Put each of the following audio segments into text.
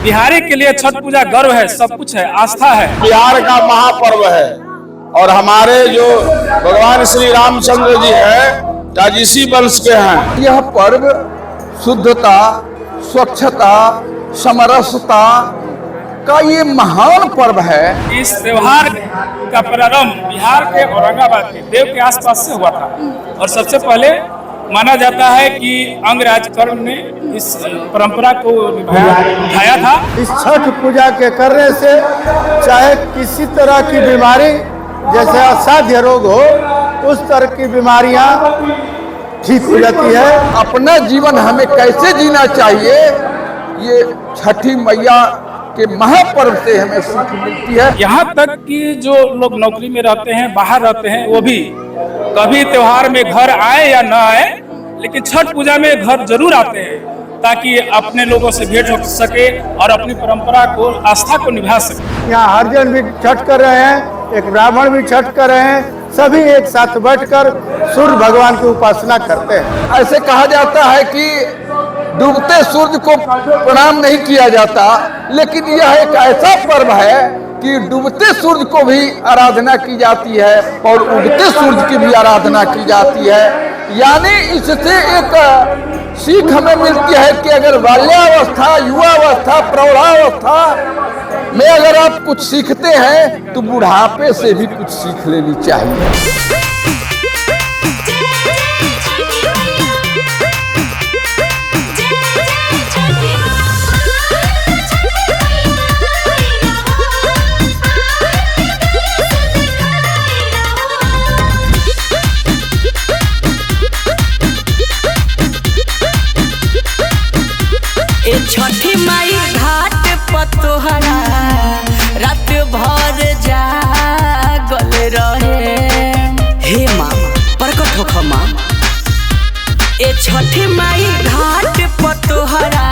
बिहारी के लिए छठ पूजा गर्व है, सब कुछ है, आस्था है। बिहार का महापर्व है और हमारे जो भगवान श्री रामचंद्र जी है राजसी वंश के हैं। यह पर्व शुद्धता, स्वच्छता, समरसता का ये महान पर्व है। इस त्योहार का प्रारंभ बिहार के औरंगाबाद के देव के आसपास से हुआ था और सबसे पहले माना जाता है कि अंग राजकर्ण ने इस परंपरा को उठाया था। इस छठ पूजा के करने से चाहे किसी तरह की बीमारी जैसे असाध्य रोग हो उस तरह की बीमारियां ठीक हो जाती है। अपना जीवन हमें कैसे जीना चाहिए, ये छठी मैया के महापर्व से हमें सीख मिलती है। यहाँ तक कि जो लोग नौकरी में रहते हैं, बाहर रहते हैं, वो भी कभी त्योहार में घर आए या ना आए, लेकिन छठ पूजा में घर जरूर आते हैं ताकि अपने लोगों से भेंट हो सके और अपनी परंपरा को, आस्था को निभा सके। यहाँ हरिजन भी छठ कर रहे हैं, एक ब्राह्मण भी छठ कर रहे हैं, सभी एक साथ बैठकर सूर्य भगवान की उपासना करते हैं। ऐसे कहा जाता है कि डूबते सूर्य को प्रणाम नहीं किया जाता, लेकिन यह एक ऐसा पर्व है कि डूबते सूर्य को भी आराधना की जाती है और उगते सूर्य की भी आराधना की जाती है। यानी इससे एक सीख हमें मिलती है कि अगर बाल्यावस्था, युवावस्था, प्रौढ़ावस्था में अगर आप कुछ सीखते हैं तो बुढ़ापे से भी कुछ सीख लेनी चाहिए। छठी माई घाट पतोहरा रात भर जागल रहे। हे मामा प्रकट होख माँ, ए छठी माई घाट पतोहरा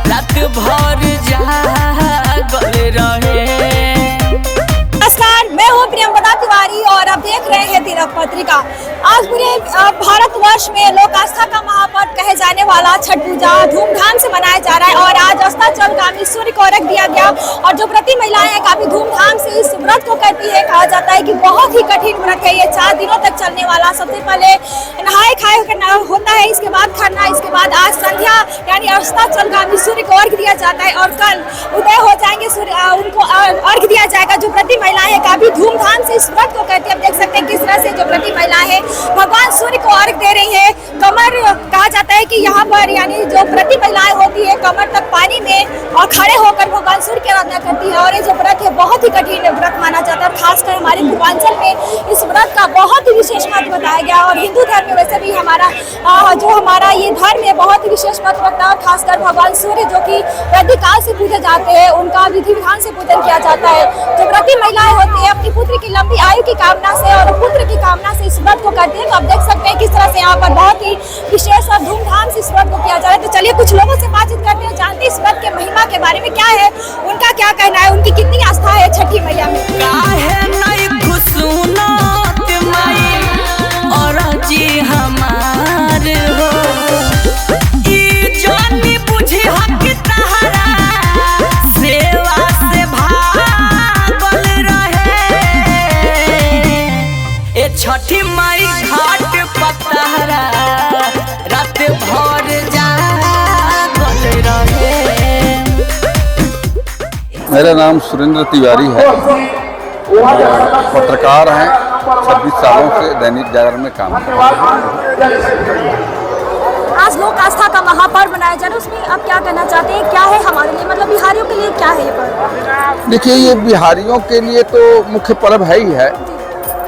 रात भर जागल रहे। नमस्कार, मैं हूँ प्रियंवदा तिवारी और आप देख रहे हैं दिनक पत्रिका। आज पूरे भारतवर्ष में लोक आस्था का महापर्व कहे जाने वाला छठ पूजा धूमधाम से मनाया जा रहा है और आज अस्ताचलगामी सूर्य को अर्घ दिया गया और जो व्रती महिलाएं हैं काफी धूमधाम से इस व्रत को करती है। कहा जाता है कि बहुत ही कठिन व्रत है ये, 4 दिनों तक चलने वाला। सबसे पहले नहाए खाए होता है, इसके बाद खरना, इसके बाद आज संध्या यानी अस्ताचलगामी सूर्य को अर्घ दिया जाता है और कल उदय हो जाएंगे सूर्य, उनको अर्घ दिया जाएगा। जो व्रती महिलाएं हैं काफी धूमधाम से इस व्रत को करती है। आप देख सकते हैं किस तरह से जो व्रती महिलाएं हैं भगवान सूर्य को अर्घ दे रही है। कमर कहा जाता है कि यहाँ पर यानी जो व्रती महिलाएं होती है कमर तक पानी में और खड़े होकर भगवान सूर्य की आराधना करती है और ये जो व्रत है बहुत ही कठिन व्रत माना जाता है। खासकर हमारे पूर्वांचल में इस व्रत का बहुत ही विशेष महत्व बताया गया और हिंदू धर्म में वैसे भी हमारा ये धर्म है बहुत ही विशेष महत्व रखता है। खासकर भगवान सूर्य जो कि वैदिक काल से पूजे जाते हैं, उनका विधि विधान से पूजन किया जाता है। जो व्रती महिलाएं होती है अपनी पुत्र की लंबी आयु की कामना से और पुत्र की कामना से इस व्रत को करती है। तो आप देख सकते हैं किस तरह से यहाँ पर बहुत ही विशेष और धूमधाम से इस व्रत को किया जा रहा है। तो चलिए कुछ लोगों से बातचीत करते हैं, जानते हैं इस व्रत के महिमा के बारे में क्या है, उनका क्या कहना है, उनकी कितनी आस्था है छठी मैया में। छठी माई घाट पतहरा रात भर जागल रहे। मेरा नाम सुरेंद्र तिवारी है, पत्रकार हैं, 26 सालों से दैनिक जागरण में काम कर रहे हैं। आज लोक आस्था का महापर्व मनाया जा रहा है, उसमें आप क्या कहना चाहते हैं, क्या है हमारे लिए, मतलब बिहारियों के लिए क्या है ये पर्व? देखिए, ये बिहारियों के लिए तो मुख्य पर्व है ही है।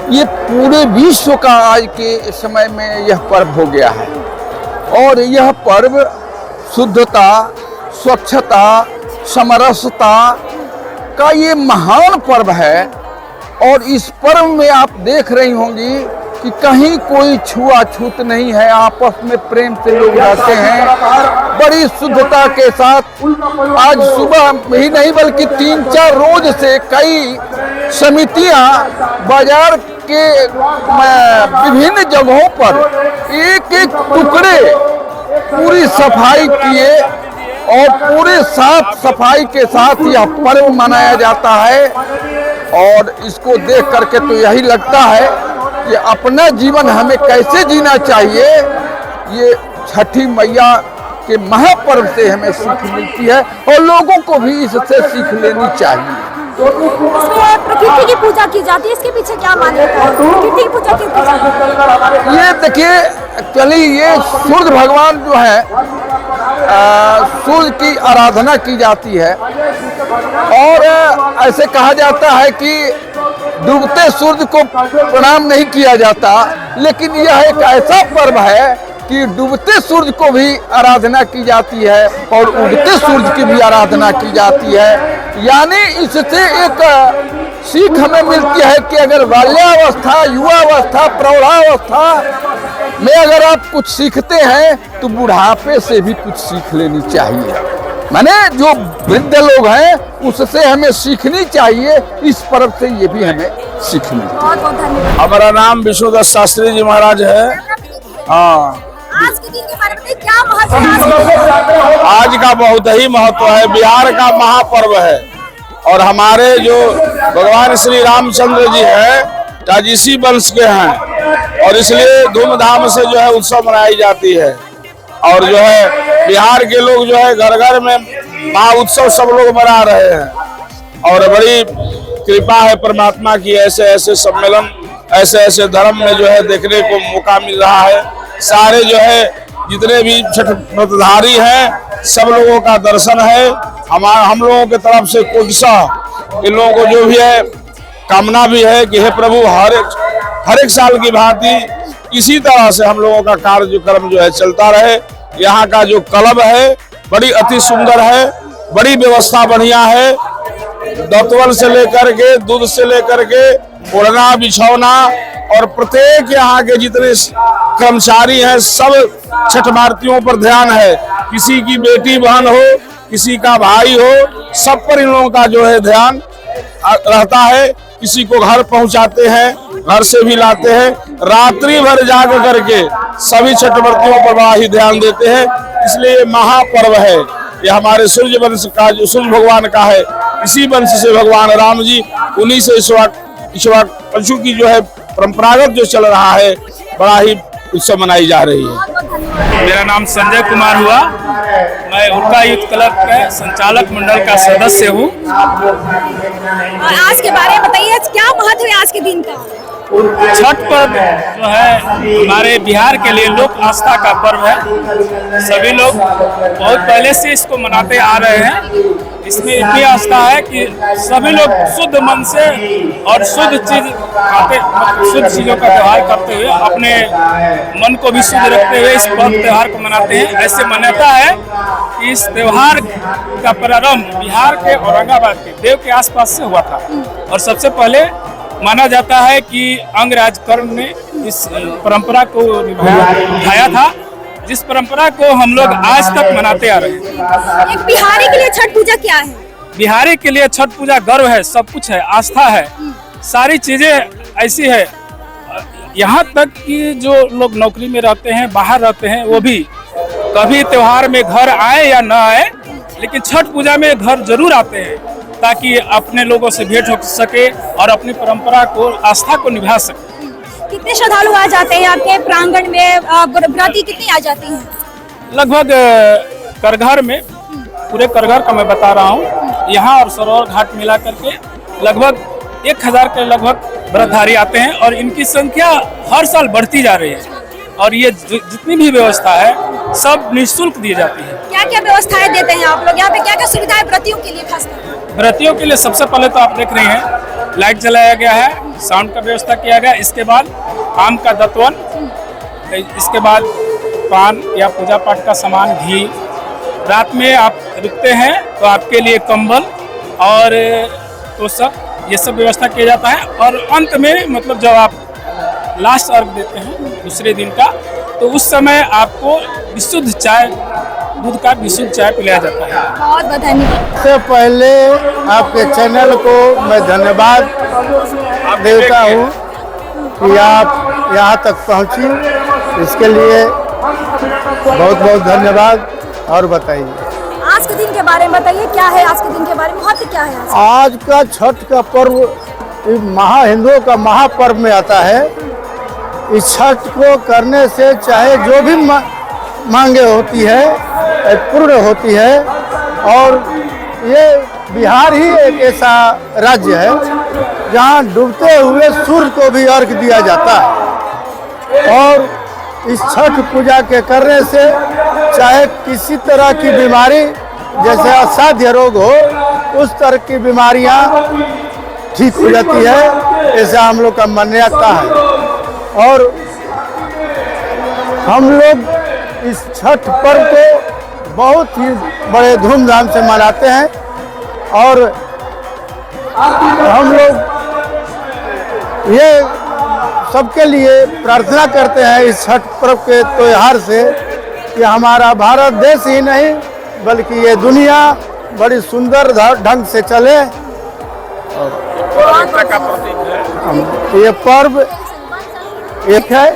ये पूरे विश्व का आज के समय में यह पर्व हो गया है और यह पर्व शुद्धता, स्वच्छता, समरसता का ये महान पर्व है। और इस पर्व में आप देख रही होंगी कि कहीं कोई छुआछूत नहीं है, आपस में प्रेम से लोग रहते हैं बड़ी शुद्धता के साथ। आज सुबह ही नहीं बल्कि 3-4 रोज से कई समितियां बाजार के विभिन्न जगहों पर एक एक टुकड़े पूरी सफाई किए और पूरे साफ सफाई के साथ यह पर्व मनाया जाता है। और इसको देख करके तो यही लगता है कि अपना जीवन हमें कैसे जीना चाहिए, ये छठी मैया के महापर्व से हमें सीख मिलती है और लोगों को भी इससे सीख लेनी चाहिए। इसमें प्रकृति की पूजा की जाती है, इसके पीछे क्या मान्यता है? प्रकृति की पूजा क्यों की जाती है? ये देखिए, एक्चुअली ये सूर्य भगवान जो है, सूर्य की आराधना की जाती है। और ऐसे कहा जाता है कि डूबते सूर्य को प्रणाम नहीं किया जाता, लेकिन यह एक ऐसा पर्व है कि डूबते सूर्य को भी आराधना की जाती है और उगते सूर्य की भी आराधना की जाती है। यानी इससे एक सीख हमें मिलती है कि अगर बाल्यावस्था, युवावस्था, प्रौढ़ावस्था में अगर आप कुछ सीखते हैं तो बुढ़ापे से भी कुछ सीख लेनी चाहिए। माने जो वृद्ध लोग हैं उससे हमें सीखनी चाहिए, इस पर्व से ये भी हमें सीख मिलती है। बहुत बहुत धन्यवाद। हमारा नाम विष्णुदास शास्त्री जी महाराज है। हाँ, आज के दिन के बारे में क्या महत्व है? आज का बहुत ही महत्व है, बिहार का महापर्व है। और हमारे जो भगवान श्री रामचंद्र जी है टाजीसी वंश के हैं और इसलिए धूमधाम से जो है उत्सव मनाई जाती है। और जो है बिहार के लोग जो है घर घर में महा उत्सव सब लोग मना रहे हैं। और बड़ी कृपा है परमात्मा की, ऐसे ऐसे सम्मेलन, ऐसे ऐसे धर्म में जो है देखने को मौका मिल रहा है। सारे जो है जितने भी छठ व्रतधारी हैं सब लोगों का दर्शन है। हम लोगों की तरफ से कोशिश इन लोगों को जो भी है कामना भी है कि हे प्रभु हर एक साल की भांति इसी तरह से हम लोगों का कार्यक्रम जो है चलता रहे। यहाँ का जो क्लब है बड़ी अति सुंदर है, बड़ी व्यवस्था बढ़िया है। दत्तवन से लेकर के दूध से लेकर के ओढ़ना बिछौना और प्रत्येक यहाँ के जितने कर्मचारी हैं सब छठ भारतियों पर ध्यान है। किसी की बेटी बहन हो, किसी का भाई हो, सब पर इन लोगों का जो है ध्यान रहता है। किसी को घर पहुंचाते हैं, घर से भी लाते हैं, रात्रि भर जाग करके सभी छठ व्रतियों पर बड़ा ही ध्यान देते हैं। इसलिए महापर्व है ये हमारे सूर्य वंश का, जो सूर्य भगवान का है। इसी वंश से भगवान राम जी, उन्हीं से इक्ष्वाकु की जो है परंपरागत जो चल रहा है, बड़ा ही उत्सव मनाई जा रही है। मेरा नाम संजय कुमार हुआ, मैं उड़का युद्ध क्लब के संचालक मंडल का सदस्य हूँ। और आज के बारे में बताइए, क्या महत्व है आज के दिन का? छठ पर्व जो है हमारे बिहार के लिए लोक आस्था का पर्व है। सभी लोग बहुत पहले से इसको मनाते आ रहे हैं। इसमें इतनी आस्था है कि सभी लोग शुद्ध मन से और शुद्ध चीज खाते, शुद्ध चीजों का व्यवहार करते हुए अपने मन को भी शुद्ध रखते हुए इस पर्व त्योहार को मनाते हैं। ऐसे मान्यता है कि इस त्योहार का प्रारंभ बिहार के औरंगाबाद के देव के आसपास से हुआ था। और सबसे पहले माना जाता है कि अंग राजकर्ण ने इस परंपरा को निभाया था, जिस परंपरा को हम लोग आज तक मनाते आ रहे हैं। एक बिहारी के लिए छठ पूजा क्या है? बिहारी के लिए छठ पूजा गर्व है, सब कुछ है, आस्था है, सारी चीजें ऐसी है। यहाँ तक कि जो लोग नौकरी में रहते हैं, बाहर रहते हैं, वो भी कभी त्योहार में घर आए या ना आए, लेकिन छठ पूजा में घर जरूर आते हैं ताकि अपने लोगों से भेंट हो सके और अपनी परंपरा को, आस्था को निभा सके। कितने श्रद्धालु आ जाते हैं आपके प्रांगण में? व्रती कितनी आ जाती हैं? लगभग करघर में, पूरे करघर का मैं बता रहा हूँ, यहाँ और सरोवर घाट मिला करके लगभग 1000 के लगभग व्रतधारी आते हैं। और इनकी संख्या हर साल बढ़ती जा रही है। और ये जितनी भी व्यवस्था है सब निःशुल्क दी जाती है। क्या क्या व्यवस्थाएं देते हैं आप लोग? यहाँ पे क्या क्या सुविधाएं व्रतियों के लिए खासकर? व्रतियों के लिए सबसे पहले तो आप देख रहे हैं लाइट जलाया गया है, साउंड का व्यवस्था किया गया। इसके बाद आम का दत्तवन, इसके बाद पान या पूजा पाठ का सामान, घी। रात में आप रुकते हैं तो आपके लिए कंबल और तो सब ये सब व्यवस्था किया जाता है। और अंत में मतलब जब आप लास्ट अर्घ देते हैं दूसरे दिन का, तो उस समय आपको विशुद्ध चाय, दूध का विशुद्ध चाय पिलाया जाता है। बहुत बहुत धन्यवाद। सबसे पहले आपके चैनल को मैं धन्यवाद देता हूँ कि आप यहाँ तक पहुँची, इसके लिए बहुत बहुत धन्यवाद। और बताइए, आज के दिन के बारे में बताइए, क्या है आज के दिन के बारे में, महत्व क्या है आज? आज का छठ का पर्व हिंदुओं का महापर्व में आता है। इस छठ को करने से चाहे जो भी मांगे होती है पूर्ण होती है। और ये बिहार ही एक ऐसा राज्य है जहाँ डूबते हुए सूर्य को भी अर्घ दिया जाता है। और इस छठ पूजा के करने से चाहे किसी तरह की बीमारी जैसे असाध्य रोग हो उस तरह की बीमारियां ठीक हो जाती है, ऐसा हम लोग का मान्यता है। और हम लोग इस छठ पर्व को बहुत ही बड़े धूमधाम से मनाते हैं। और हम लोग ये सबके लिए प्रार्थना करते हैं इस छठ पर्व के त्योहार से कि हमारा भारत देश ही नहीं बल्कि ये दुनिया बड़ी सुंदर ढंग से चले। ये पर्व एक है,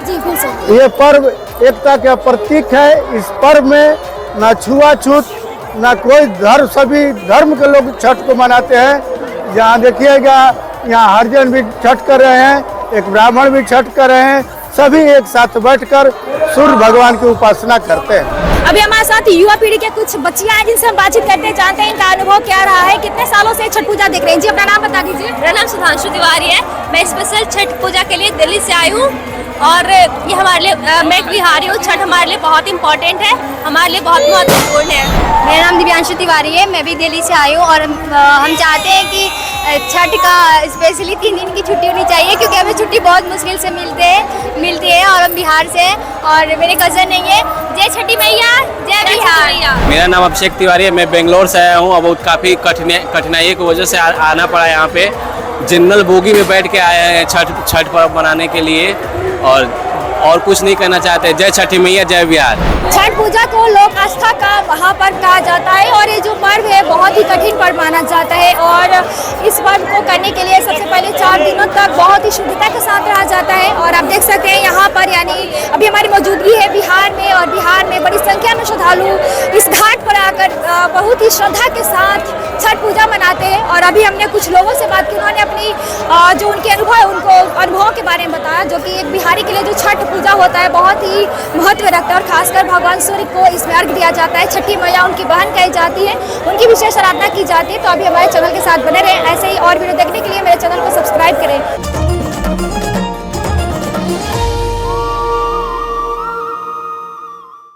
जी फिर से ये पर्व एकता का प्रतीक है। इस पर्व में न छुआछूत न कोई धर्म, सभी धर्म के लोग छठ को मनाते हैं। यहाँ देखिएगा, यहाँ हरिजन भी छठ कर रहे हैं, एक ब्राह्मण भी छठ कर रहे हैं, सभी एक साथ बैठकर सूर्य भगवान की उपासना करते हैं। अभी हमारे साथ युवा पीढ़ी के कुछ बच्चियां हैं जिनसे हम बातचीत करते हैं, जानते हैं इनका अनुभव क्या रहा है, कितने सालों से छठ पूजा देख रहे हैं। जी अपना नाम बता दीजिए। मेरा नाम सुधांशु तिवारी है। मैं स्पेशल छठ पूजा के लिए दिल्ली से आई हूँ और ये हमारे लिए, मैं एक बिहारी हूँ, छठ हमारे लिए बहुत इंपॉर्टेंट है, हमारे लिए बहुत महत्वपूर्ण है। मेरा नाम दिव्यांशु तिवारी है, मैं भी दिल्ली से आई हूँ और हम चाहते हैं कि छठ का स्पेशली 3 दिन की छुट्टी होनी चाहिए क्योंकि हमें छुट्टी बहुत मुश्किल से मिलती है और हम बिहार से और मेरे कज़न नहीं है। जय छठी मैया, जय बिहार। मेरा नाम अभिषेक तिवारी है, मैं बेंगलोर से आया हूँ। अब काफ़ी कठिनाई की वजह से आना पड़ा यहाँ पे। जनरल बोगी में बैठ के आए हैं छठ पर्व मनाने के लिए और कुछ नहीं कहना चाहते। जय छठी मैया, जय बिहार। छठ पूजा को लोक आस्था का महापर्व कहा जाता है और ये जो पर्व है बहुत ही कठिन पर्व माना जाता है। और इस पर्व को करने के लिए सबसे पहले 4 दिनों तक बहुत ही शुद्धता के साथ रहा जाता है। और आप देख सकते हैं यहाँ पर, यानी अभी हमारी मौजूदगी है बिहार में और बिहार में बड़ी संख्या में श्रद्धालु इस घाट पर आकर बहुत ही श्रद्धा के साथ छठ पूजा मनाते हैं। और अभी हमने कुछ लोगों से बात की, उन्होंने अपनी जो उनके अनुभव है उनको अनुभवों के बारे में बताया, जो कि एक बिहारी के लिए जो छठ पूजा होता है बहुत ही महत्व रखता है। और खासकर भगवान सूर्य को इसमें अर्घ दिया जाता है। छठी मैया उनकी बहन कही जाती है, उनकी विशेष आराधना की जाती है। तो अभी हमारे चैनल के साथ बने रहें, ऐसे ही और वीडियो देखने के लिए मेरे चैनल को सब्सक्राइब करें।